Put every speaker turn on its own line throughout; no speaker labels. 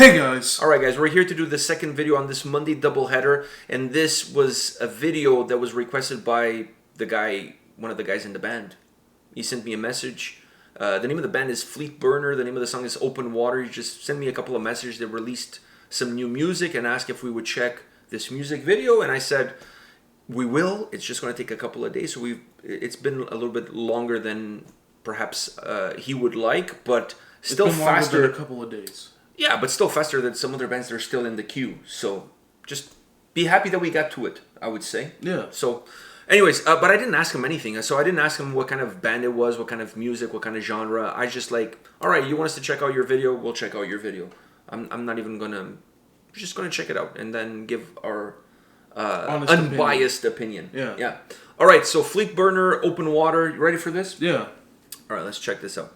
Hey guys!
Alright guys, we're here to do the second video on this Monday doubleheader, and this was a video that was requested by one of the guys in the band. He sent me a message. The name of the band is Fleetburner, the name of the song is Open Water. He just sent me a couple of messages. They released some new music and asked if we would check this music video, and I said, we will. It's just going to take a couple of days, so it's been a little bit longer than perhaps he would like, but still
it's been
faster
than a couple of days.
Yeah, but still faster than some other bands that are still in the queue. So just be happy that we got to it, I would say.
Yeah.
So anyways, but I didn't ask him anything. So I didn't ask him what kind of band it was, what kind of music, what kind of genre. I just like, all right, you want us to check out your video? We'll check out your video. I'm not even going to, we're just going to check it out and then give our unbiased opinion.
Yeah.
Yeah. All right, so Fleetburner, Open Water. You ready for this?
Yeah.
All right, let's check this out.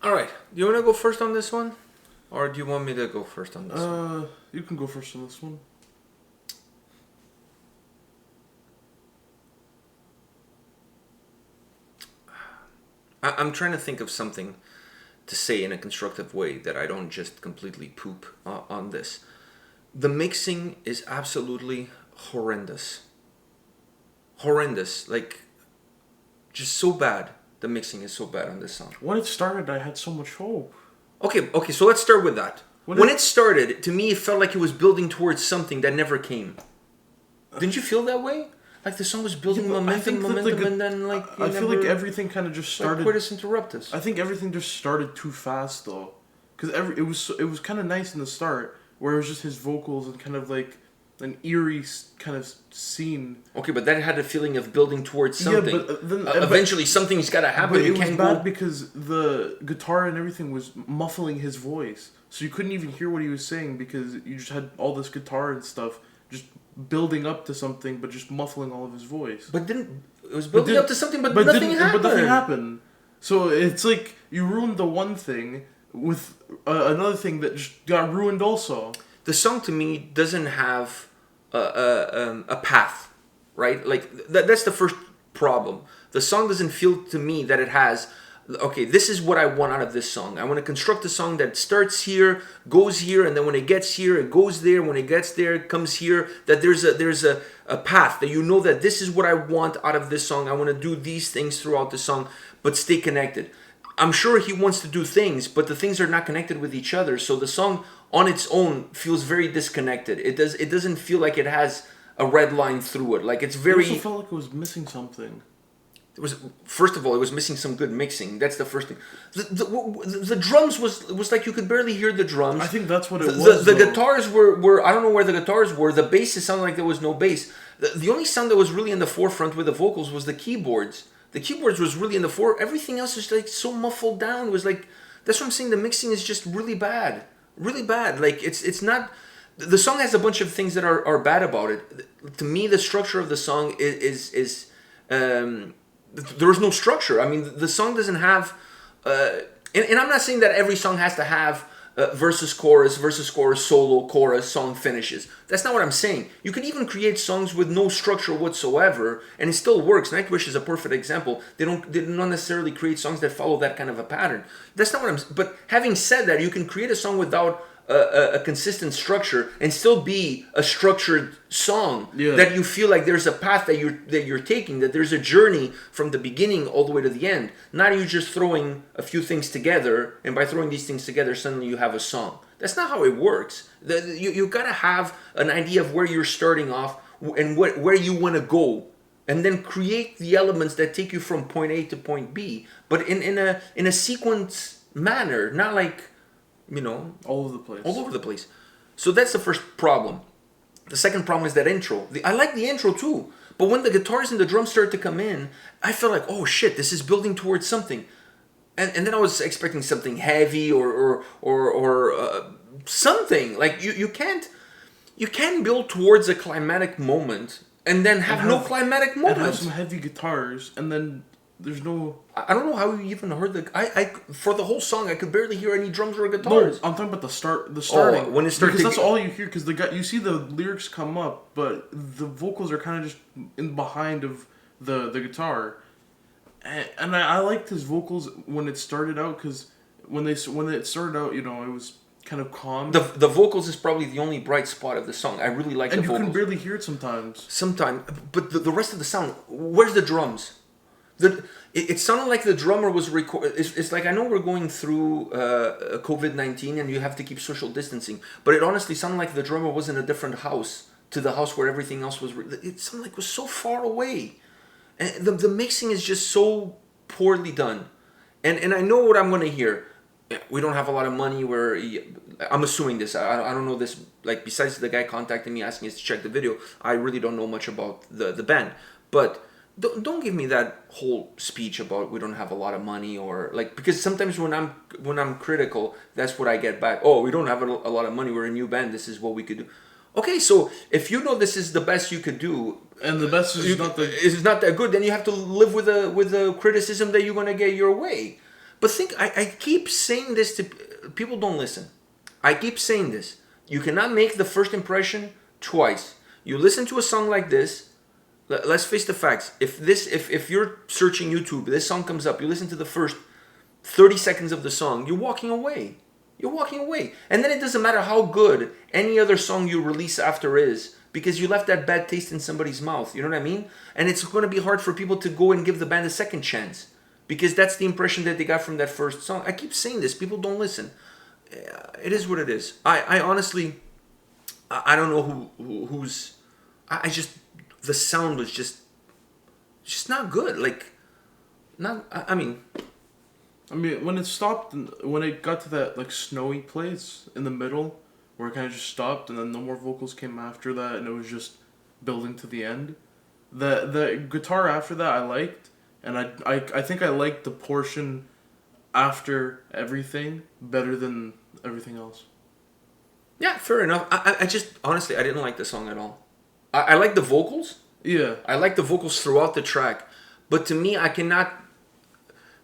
All right. Do you want to go first on this one? Or do you want me to go first on this one?
You can go first on this one.
I'm trying to think of something to say in a constructive way that I don't just completely poop on this. The mixing is absolutely horrendous. Horrendous. Like, just so bad. The mixing is so bad on this song.
When it started, I had so much hope.
Okay, so let's start with that. When it started, to me, it felt like it was building towards something that never came. Didn't you feel that way? Like the song was building momentum, and then like...
I feel like everything kind of just started...
Like, interrupt us.
I think everything just started too fast, though. Because it was kind of nice in the start, where it was just his vocals and kind of like an eerie kind of scene.
Okay, but that had a feeling of building towards something.
Yeah, but then...
eventually something's got to happen.
But it was bad because the guitar and everything was muffling his voice. So you couldn't even hear what he was saying because you just had all this guitar and stuff just building up to something, but just muffling all of his voice.
But didn't... It was building up to something, but nothing happened.
But nothing happened. So it's like you ruined the one thing with another thing that just got ruined also.
The song to me doesn't have a path, right? Like that's the first problem. The song doesn't feel to me that it has, okay, this is what I want out of this song. I want to construct a song that starts here, goes here, and then when it gets here, it goes there. When it gets there, it comes here. That there's a path, that you know that this is what I want out of this song. I want to do these things throughout the song, but stay connected. I'm sure he wants to do things, but the things are not connected with each other. So the song on its own feels very disconnected. It doesn't feel like it has a red line through it. Like it's very...
It also felt like it was missing something.
First of all, it was missing some good mixing. That's the first thing. The drums was like you could barely hear the drums.
I think that's what it was.
The guitars were I don't know where the guitars were. The basses sounded like there was no bass. The only sound that was really in the forefront with the vocals was the keyboards. The keyboards was really in the fore. Everything else was like so muffled down. It was like, that's what I'm saying. The mixing is just really bad, really bad. Like it's not. The song has a bunch of things that are bad about it. To me, the structure of the song is there's no structure. I mean, the song doesn't have, and I'm not saying that every song has to have versus chorus, solo, chorus, song finishes. That's not what I'm saying. You can even create songs with no structure whatsoever, and it still works. Nightwish is a perfect example. They don't necessarily create songs that follow that kind of a pattern. That's not what I'm. But having said that, you can create a song without a consistent structure and still be a structured song. Yeah. That you feel like there's a path that you're taking, that there's a journey from the beginning all the way to the end. Not you just throwing a few things together, and by throwing these things together, suddenly you have a song. That's not how it works. You gotta have an idea of where you're starting off and where you want to go, and then create the elements that take you from point A to point B, but in a sequence manner, not like, you know,
all over the place.
All over the place. So that's the first problem. The second problem is that intro. I like the intro too, but when the guitars and the drums start to come in, I felt like, oh shit, this is building towards something, and then I was expecting something heavy or something. Like you can't build towards a climatic moment and then have no climatic moment.
And have some heavy guitars, and then there's no...
I don't know how you even heard I for the whole song, I could barely hear any drums or guitars.
No, I'm talking about the starting.
Oh, when it started...
Because that's all you hear, because you see the lyrics come up, but the vocals are kind of just in behind of the guitar. And I liked his vocals when it started out, because when it started out, you know, it was kind of calm.
The vocals is probably the only bright spot of the song. I really like the vocals.
And you can barely hear it sometimes.
Sometimes. But the rest of the sound, where's the drums? It sounded like the drummer was recording. It's like, I know we're going through COVID-19 and you have to keep social distancing, but it honestly sounded like the drummer was in a different house to the house where everything else was. It sounded like it was so far away. And the mixing is just so poorly done. And I know what I'm going to hear. We don't have a lot of money. I'm assuming this. I don't know this. Like, besides the guy contacting me asking us to check the video, I really don't know much about the band. But don't give me that whole speech about we don't have a lot of money, or like, because sometimes when I'm critical, that's what I get back. Oh, we don't have a lot of money. We're a new band. This is what we could do. Okay, so if you know this is the best you could do,
and the best is
not that good, then you have to live with the criticism that you're gonna get your way. But I keep saying this to people. Don't listen. I keep saying this. You cannot make the first impression twice. You listen to a song like this. Let's face the facts. If you're searching YouTube, this song comes up. You listen to the first 30 seconds of the song, you're walking away. You're walking away. And then it doesn't matter how good any other song you release after is, because you left that bad taste in somebody's mouth. You know what I mean? And it's going to be hard for people to go and give the band a second chance, because that's the impression that they got from that first song. I keep saying this. People don't listen. It is what it is. I honestly, I don't know who's... I just... The sound was just not good. Like, not... I mean,
when it stopped, when it got to that like snowy place in the middle, where it kind of just stopped, and then no more vocals came after that, and it was just building to the end. The guitar after that I liked, and I think I liked the portion after everything better than everything else.
yeah, fair enough. I just... Honestly, I didn't like the song at all. I like the vocals.
Yeah.
I like the vocals throughout the track. But to me, I cannot...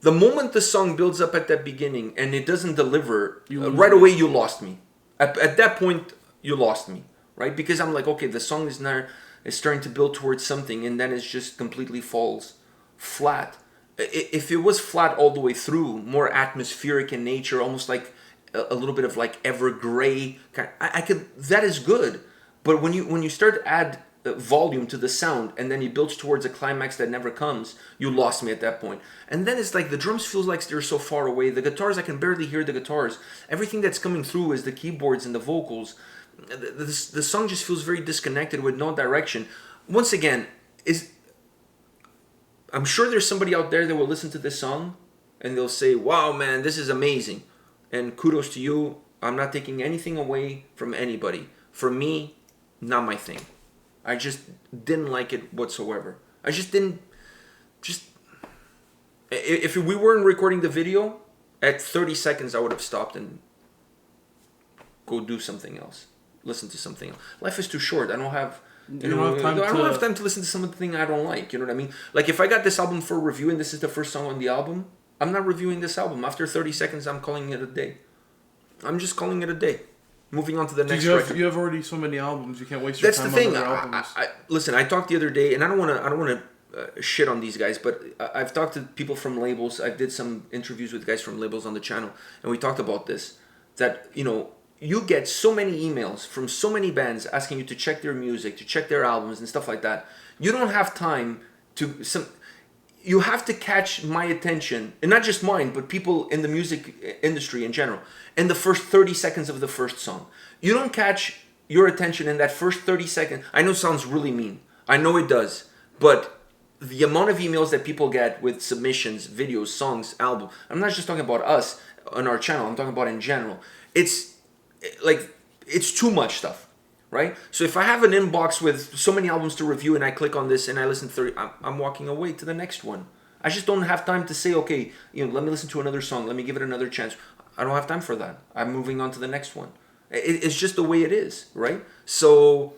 The moment the song builds up at that beginning and it doesn't deliver, right away you lost me. At that point, you lost me. Right? Because I'm like, okay, the song is starting to build towards something, and then it just completely falls flat. If it was flat all the way through, more atmospheric in nature, almost like a little bit of like evergray, I could... That is good. But when you start to add volume to the sound, and then it builds towards a climax that never comes, you lost me at that point. And then it's like the drums feels like they're so far away. The guitars, I can barely hear the guitars. Everything that's coming through is the keyboards and the vocals. The song just feels very disconnected with no direction. Once again, I'm sure there's somebody out there that will listen to this song and they'll say, wow, man, this is amazing. And kudos to you. I'm not taking anything away from anybody. For me, not my thing. I just didn't like it whatsoever. I just didn't... If we weren't recording the video, at 30 seconds I would have stopped and go do something else. Listen to something else. Life is too short. I don't have... I don't have time to listen to something I don't like. You know what I mean? Like, if I got this album for review and this is the first song on the album, I'm not reviewing this album. After 30 seconds, I'm calling it a day. I'm just calling it a day. Moving on to the next record.
You have already so many albums. You can't waste your time
on other
albums.
Listen, I talked the other day, and I don't want to shit on these guys, but I've talked to people from labels. I did some interviews with guys from labels on the channel, and we talked about this. That, you get so many emails from so many bands asking you to check their music, to check their albums and stuff like that. You don't have time to... You have to catch my attention, and not just mine, but people in the music industry in general, in the first 30 seconds of the first song. You don't catch your attention in that first 30 seconds. I know it sounds really mean. I know it does. But the amount of emails that people get with submissions, videos, songs, album, I'm not just talking about us on our channel, I'm talking about in general. It's too much stuff. Right? So if I have an inbox with so many albums to review and I click on this and I listen to 30, I'm walking away to the next one. I just don't have time to say, okay, let me listen to another song. Let me give it another chance. I don't have time for that. I'm moving on to the next one. It's just the way it is, right? So,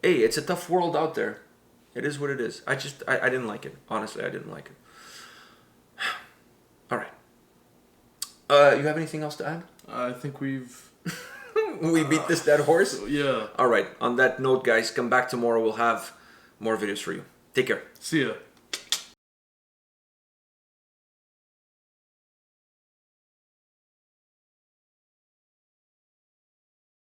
hey, it's a tough world out there. It is what it is. I didn't like it. Honestly, I didn't like it. All right. You have anything else to add?
I think we've...
We beat this dead horse?
Yeah.
All right. On that note, guys, come back tomorrow. We'll have more videos for you. Take care.
See ya.